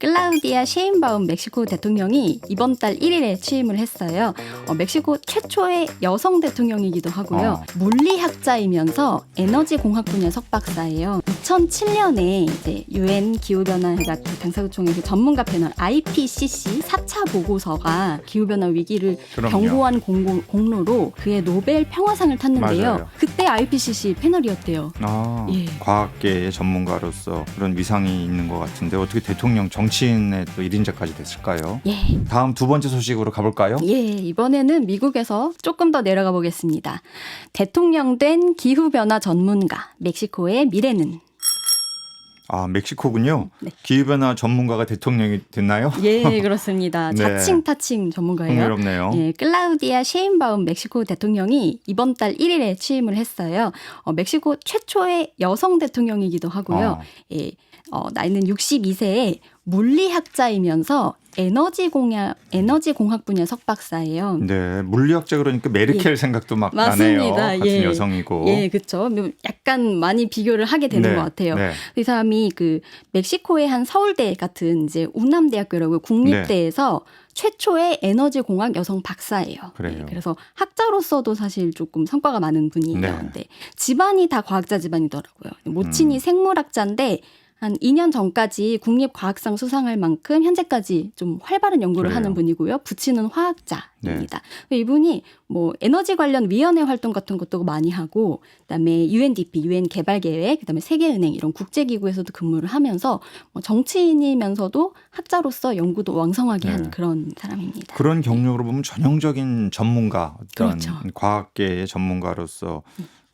클라우디아 셰인바움 멕시코 대통령이 이번 달 1일에 취임을 했어요. 멕시코 최초의 여성 대통령이기도 하고요. 물리학자이면서 에너지 공학 분야 석박사예요. 2007년에 이제 UN 기후변화가 당사국총회 전문가 패널 IPCC 4차 보고서가 기후변화 위기를 경고한 공로로 그의 노벨 평화상을 탔는데요. 맞아요. 그때 IPCC 패널이었대요. 예. 과학계의 전문가로서 그런 위상이 있는 것 같은데 어떻게 대통령 정치인의 또 1인자까지 됐을까요? 예. 다음 두 번째 소식으로 가볼까요? 예, 이번에는 미국에서 조금 더 내려가 보겠습니다. 대통령 된 기후변화 전문가, 멕시코의 미래는? 멕시코군요. 네. 기후변화 전문가가 대통령이 됐나요? 예, 그렇습니다. 네. 자칭 타칭 전문가예요. 흥미롭네요. 예, 클라우디아 셰인바움 멕시코 대통령이 이번 달 1일에 취임을 했어요. 멕시코 최초의 여성 대통령이기도 하고요. 예, 나이는 62세에 물리학자이면서 에너지 공학 분야 석박사예요. 네, 물리학자 그러니까 메르켈 생각도 막 맞습니다. 나네요. 같은 예. 여성이고. 예, 그렇죠. 약간 많이 비교를 하게 되는 것 같아요. 네. 이 사람이 그 멕시코의 한 서울대 같은 이제 우남대학교라고 국립대에서 최초의 에너지 공학 여성 박사예요. 그래요. 네, 그래서 학자로서도 사실 조금 성과가 많은 분이에요. 네. 근데 집안이 다 과학자 집안이더라고요. 모친이 생물학자인데 한 2년 전까지 국립과학상 수상할 만큼 현재까지 좀 활발한 연구를 하는 분이고요. 부친은 화학자입니다. 네. 이분이 뭐 에너지 관련 위원회 활동 같은 것도 많이 하고 그다음에 UNDP, UN 개발계획, 그다음에 세계은행 이런 국제기구에서도 근무를 하면서 정치인이면서도 학자로서 연구도 왕성하게 한 그런 사람입니다. 그런 경력으로 보면 전형적인 전문가, 어떤 그렇죠. 과학계의 전문가로서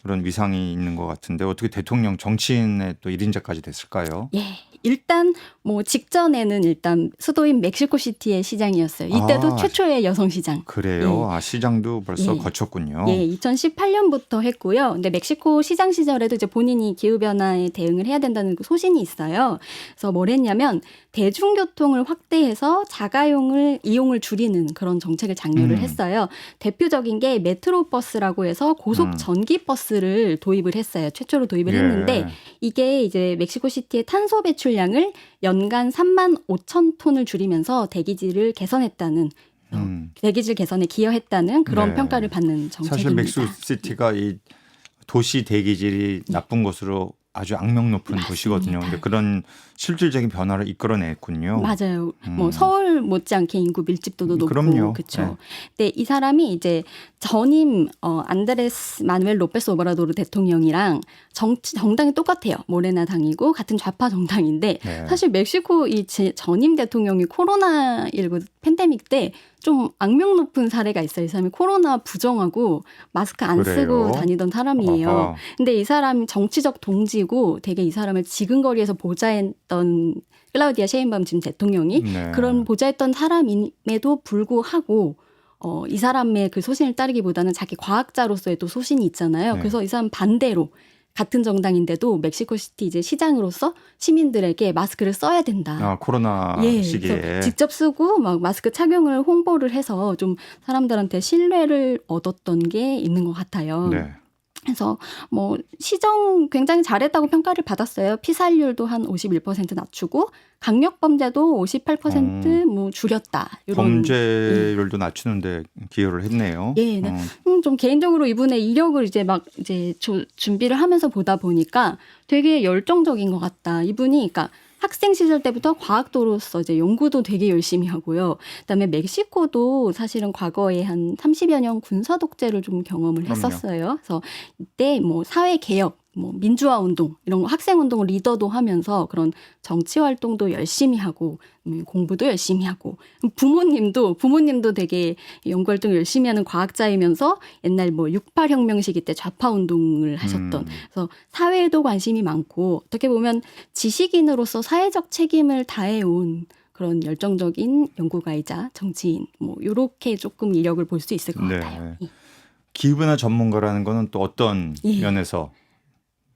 그런 위상이 있는 것 같은데 어떻게 대통령 정치인의 또 1인자까지 됐을까요? 예. 일단 뭐 직전에는 일단 수도인 멕시코시티의 시장이었어요. 이때도 최초의 여성 시장. 그래요? 시장도 벌써 거쳤군요. 예, 2018년부터 했고요. 근데 멕시코 시장 시절에도 이제 본인이 기후변화에 대응을 해야 된다는 그 소신이 있어요. 그래서 뭘 했냐면 대중교통을 확대해서 자가용을 이용을 줄이는 그런 정책을 장려를 했어요. 대표적인 게 메트로버스라고 해서 고속 전기버스를 도입을 했어요. 최초로 도입을 했는데 이게 이제 멕시코시티의 탄소 배출량을 연간 3만 5천 톤을 줄이면서 대기질을 개선했다는 대기질 개선에 기여했다는 그런 평가를 받는 정책입니다. 사실 멕시코시티가 이 도시 대기질이 나쁜 곳으로 아주 악명 높은 도시거든요. 근데 그런 실질적인 변화를 이끌어냈군요. 맞아요. 뭐 서울 못지않게 인구 밀집도도 높고 그럼요. 그렇죠. 근데 이 사람이 이제 전임 안드레스 마누엘 로페스 오브라도르 대통령이랑 정당이 똑같아요. 모레나 당이고 같은 좌파 정당인데 사실 멕시코 이 전임 대통령이 코로나19 팬데믹 때 좀 악명 높은 사례가 있어요. 이 사람이 코로나 부정하고 마스크 안 쓰고 다니던 사람이에요. 근데 이 사람이 정치적 동지고 되게 이 사람을 지근거리에서 보좌했던 클라우디아 셰인바움 지금 대통령이 그런 보좌했던 사람임에도 불구하고 이 사람의 그 소신을 따르기보다는 자기 과학자로서의 또 소신이 있잖아요. 그래서 이 사람 반대로 같은 정당인데도 멕시코시티 이제 시장으로서 시민들에게 마스크를 써야 된다. 코로나 시기에 직접 쓰고 막 마스크 착용을 홍보를 해서 좀 사람들한테 신뢰를 얻었던 게 있는 것 같아요. 그래서 뭐 시정 굉장히 잘했다고 평가를 받았어요. 피살률도 한 51% 낮추고 강력 범죄도 58% 줄였다. 이런 범죄율도 낮추는데 기여를 했네요. 예, 좀 개인적으로 이분의 이력을 이제 준비를 하면서 보다 보니까 되게 열정적인 것 같다. 이분이 그러니까 학생 시절 때부터 과학도로서 이제 연구도 되게 열심히 하고요. 그다음에 멕시코도 사실은 과거에 한 30여 년 군사 독재를 좀 경험을 했었어요. 그래서 이때 뭐 사회 개혁, 뭐 민주화 운동 이런 거 학생 운동을 리더도 하면서 그런 정치 활동도 열심히 하고 공부도 열심히 하고 부모님도 되게 연구 활동 열심히 하는 과학자이면서 옛날 뭐 68 혁명 시기 때 좌파 운동을 하셨던 그래서 사회에도 관심이 많고 어떻게 보면 지식인으로서 사회적 책임을 다해온 그런 열정적인 연구가이자 정치인 뭐 이렇게 조금 이력을 볼 수 있을 것 같아요. 기후변화 전문가라는 거는 또 어떤 면에서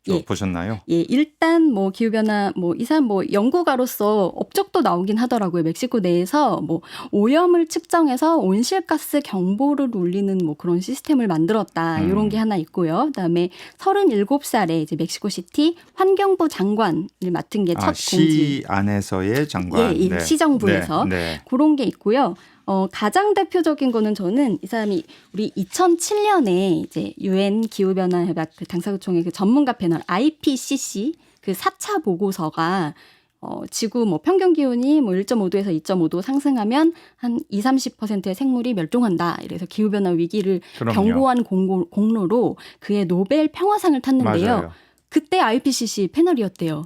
예. 보셨나요? 예, 일단 뭐 기후변화 이 사람 연구가로서 업적도 나오긴 하더라고요. 멕시코 내에서 오염을 측정해서 온실가스 경보를 울리는 그런 시스템을 만들었다. 이런 게 하나 있고요. 그다음에 37살에 이제 멕시코시티 환경부 장관을 맡은 게 첫 공직. 시 안에서의 장관. 예, 시정부에서 그런 게 있고요. 가장 대표적인 거는 저는 이 사람이 우리 2007년에 이제 UN 기후변화 협약 당사국총회 전문가 패널 IPCC 그 4차 보고서가 지구 평균 기온이 1.5도에서 2.5도 상승하면 한 20-30%의 생물이 멸종한다. 이래서 기후변화 위기를 경고한 공로로 그의 노벨 평화상을 탔는데요. 맞아요. 그때 IPCC 패널이었대요.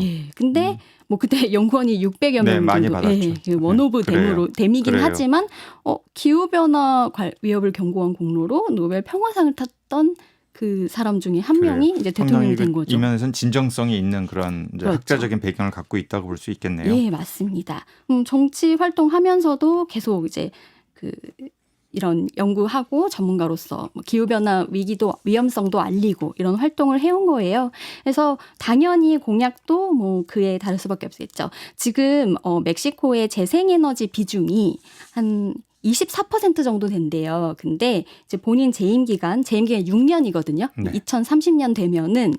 예. 근데 그때 연구원이 600여 명 많이 정도, 받았죠. 원 오브 댐이긴 하지만 기후변화 위협을 경고한 공로로 노벨 평화상을 탔던 그 사람 중에 한 명이 이제 대통령이 된 거죠. 이 면에서는 진정성이 있는 그런 이제 그렇죠. 학자적인 배경을 갖고 있다고 볼 수 있겠네요. 예, 맞습니다. 정치 활동하면서도 계속 이제 이런 연구하고 전문가로서 기후변화 위험성도 알리고 이런 활동을 해온 거예요. 그래서 당연히 공약도 그에 다를 수밖에 없겠죠. 지금 멕시코의 재생에너지 비중이 한 24% 정도 된대요. 근데 이제 본인 재임 기간 6년이거든요. 네. 2030년 되면은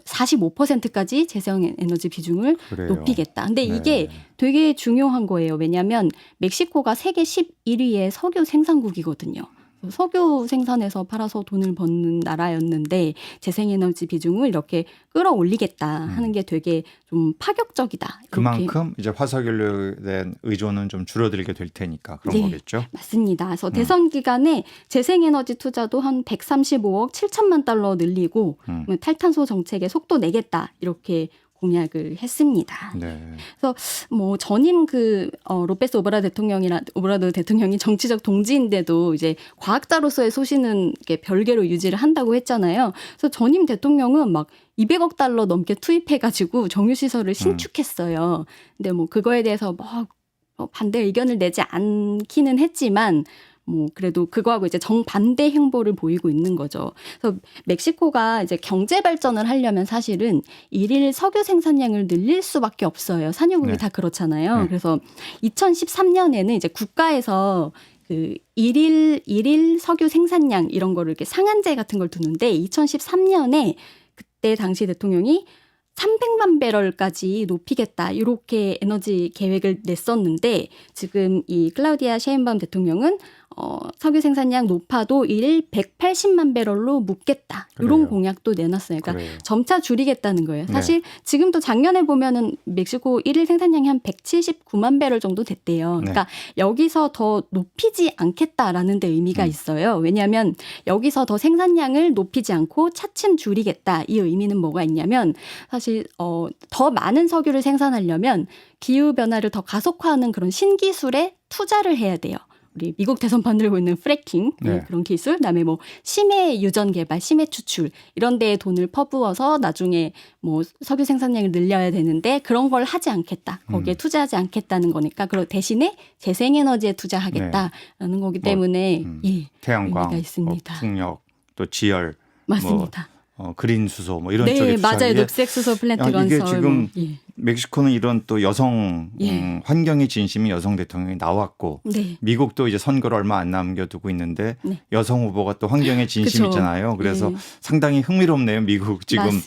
45%까지 재생에너지 비중을 높이겠다. 근데 이게 되게 중요한 거예요. 왜냐하면 멕시코가 세계 11위의 석유 생산국이거든요. 석유 생산해서 팔아서 돈을 버는 나라였는데 재생에너지 비중을 이렇게 끌어올리겠다 하는 게 되게 좀 파격적이다. 그만큼 이제 화석연료에 대한 의존은 좀 줄어들게 될 테니까 그런 거겠죠. 맞습니다. 그래서 대선 기간에 재생에너지 투자도 한 135억 7천만 달러 늘리고 탈탄소 정책에 속도 내겠다 이렇게 공약을 했습니다. 그래서 전임 로페스 오브라도 대통령이 정치적 동지인데도 이제 과학자로서의 소신은 이렇게 별개로 유지를 한다고 했잖아요. 그래서 전임 대통령은 막 200억 달러 넘게 투입해가지고 정유시설을 신축했어요. 근데 그거에 대해서 반대 의견을 내지 않기는 했지만 그래도 그거하고 이제 정반대 행보를 보이고 있는 거죠. 그래서 멕시코가 이제 경제 발전을 하려면 사실은 일일 석유 생산량을 늘릴 수밖에 없어요. 산유국이 다 그렇잖아요. 그래서 2013년에는 이제 국가에서 일일 석유 생산량 이런 거를 이렇게 상한제 같은 걸 두는데 2013년에 그때 당시 대통령이 300만 배럴까지 높이겠다 이렇게 에너지 계획을 냈었는데 지금 이 클라우디아 셰인바움 대통령은 석유 생산량 높아도 일일 180만 배럴로 묶겠다. 이런 공약도 내놨어요. 그러니까 점차 줄이겠다는 거예요. 사실 지금도 작년에 보면은 멕시코 일일 생산량이 한 179만 배럴 정도 됐대요. 그러니까 여기서 더 높이지 않겠다라는 데 의미가 있어요. 왜냐하면 여기서 더 생산량을 높이지 않고 차츰 줄이겠다. 이 의미는 뭐가 있냐면 사실 더 많은 석유를 생산하려면 기후변화를 더 가속화하는 그런 신기술에 투자를 해야 돼요. 우리 미국 대선 만들고 있는 프래킹 그런 기술, 그다음에 심해 유전 개발, 심해 추출 이런 데에 돈을 퍼부어서 나중에 석유 생산량을 늘려야 되는데 그런 걸 하지 않겠다. 거기에 투자하지 않겠다는 거니까 그 대신에 재생에너지에 투자하겠다라는 거기 때문에 태양광, 의미가 있습니다. 풍력, 또 지열, 맞습니다. 그린 수소 이런 쪽에 투자. 맞아요. 녹색 수소 플랜트 건설. 이게 지금 멕시코는 이런 또 여성 환경의 진심인 여성 대통령이 나왔고 미국도 이제 선거를 얼마 안 남겨두고 있는데 여성 후보가 또 환경의 진심이잖아요. 그래서 상당히 흥미롭네요. 미국 지금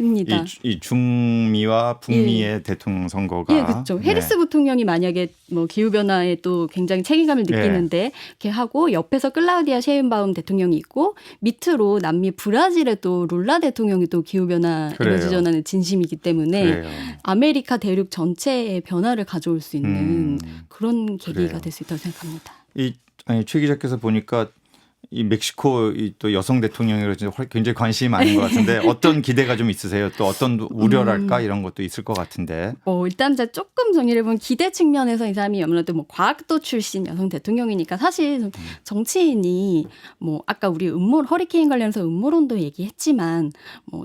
이 중미와 북미의 대통령 선거가. 그렇죠. 해리스 부통령이 만약에 기후 변화에 또 굉장히 책임감을 느끼는데 이렇게 하고 옆에서 클라우디아 셰인바움 대통령이 있고 밑으로 남미 브라질의 또 룰라 대통령이 또 기후 변화 에너지 전환의 진심이기 때문에 아메리카 대륙 전체의 변화를 가져올 수 있는 그런 계기가 될 수 있다고 생각합니다. 최 기자께서 보니까 이 멕시코 또 여성 대통령에 굉장히 관심이 많은 것 같은데 어떤 기대가 좀 있으세요? 또 어떤 우려랄까 이런 것도 있을 것 같은데. 일단 제가 조금 정리를 해보면 기대 측면에서 이 사람이 아무래도 과학도 출신 여성 대통령이니까 사실 정치인이 아까 우리 허리케인 관련해서 음모론도 얘기했지만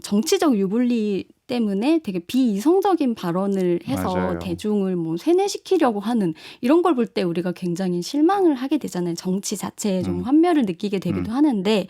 정치적 유불리 때문에 되게 비이성적인 발언을 해서 대중을 세뇌시키려고 하는 이런 걸 볼 때 우리가 굉장히 실망을 하게 되잖아요. 정치 자체에 좀 환멸을 느끼게 되기도 하는데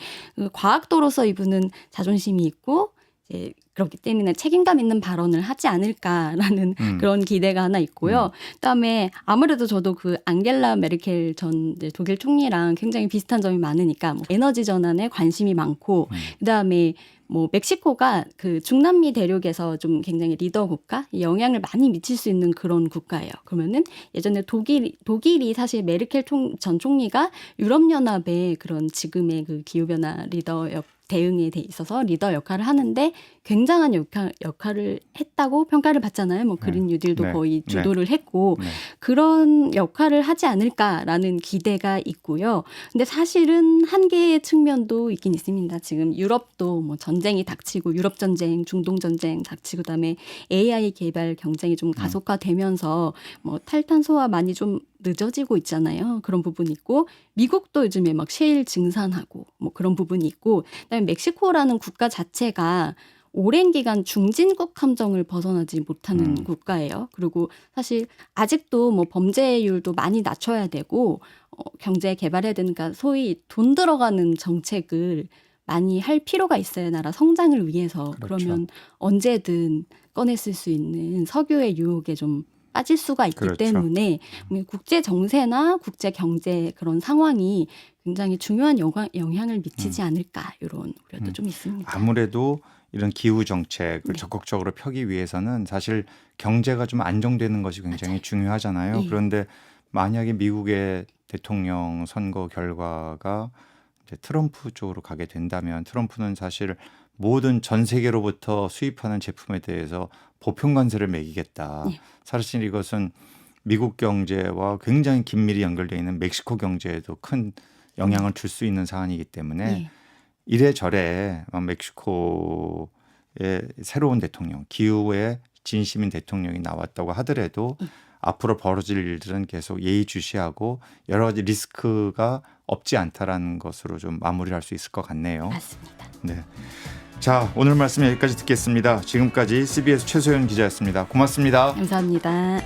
과학도로서 이분은 자존심이 있고 이제 그렇기 때문에 책임감 있는 발언을 하지 않을까라는 그런 기대가 하나 있고요. 그다음에 아무래도 저도 그 앙겔라 메르켈 전 이제 독일 총리랑 굉장히 비슷한 점이 많으니까 뭐 에너지 전환에 관심이 많고 그다음에 뭐 멕시코가 그 중남미 대륙에서 좀 굉장히 리더 국가, 영향을 많이 미칠 수 있는 그런 국가예요. 그러면은 예전에 독일이 사실 메르켈 전 총리가 유럽연합의 그런 지금의 그 기후변화 리더 대응에 돼 있어서 리더 역할을 하는데 굉장한 역할을 했다고 평가를 받잖아요. 뭐 그린 뉴딜도 거의 주도를 했고 그런 역할을 하지 않을까라는 기대가 있고요. 근데 사실은 한계의 측면도 있긴 있습니다. 지금 유럽도 뭐 전쟁이 닥치고 유럽 전쟁, 중동 전쟁 닥치고 그다음에 AI 개발 경쟁이 좀 가속화되면서 뭐 탈탄소화 많이 좀 늦어지고 있잖아요. 그런 부분이 있고 미국도 요즘에 막 셰일 증산하고 뭐 그런 부분이 있고 그다음에 멕시코라는 국가 자체가 오랜 기간 중진국 함정을 벗어나지 못하는 국가예요. 그리고 사실 아직도 뭐 범죄율도 많이 낮춰야 되고 경제 개발해야 되니까 소위 돈 들어가는 정책을 많이 할 필요가 있어요. 나라 성장을 위해서. 그렇죠. 그러면 언제든 꺼냈을 수 있는 석유의 유혹에 좀 빠질 수가 있기 그렇죠. 때문에 국제 정세나 국제 경제 그런 상황이 굉장히 중요한 영향을 미치지 않을까 이런 우려도 좀 있습니다. 아무래도 이런 기후 정책을 적극적으로 펴기 위해서는 사실 경제가 좀 안정되는 것이 굉장히 중요하잖아요. 그런데 만약에 미국의 대통령 선거 결과가 이제 트럼프 쪽으로 가게 된다면 트럼프는 사실 모든 전 세계로부터 수입하는 제품에 대해서 보편 관세를 매기겠다. 사실 이것은 미국 경제와 굉장히 긴밀히 연결되어 있는 멕시코 경제에도 큰 영향을 줄 수 있는 사안이기 때문에 이래저래 멕시코의 새로운 대통령, 기후에 진심인 대통령이 나왔다고 하더라도 앞으로 벌어질 일들은 계속 예의주시하고 여러 가지 리스크가 없지 않다라는 것으로 좀 마무리할 수 있을 것 같네요. 맞습니다. 네. 자, 오늘 말씀 여기까지 듣겠습니다. 지금까지 CBS 최소연 기자였습니다. 고맙습니다. 감사합니다.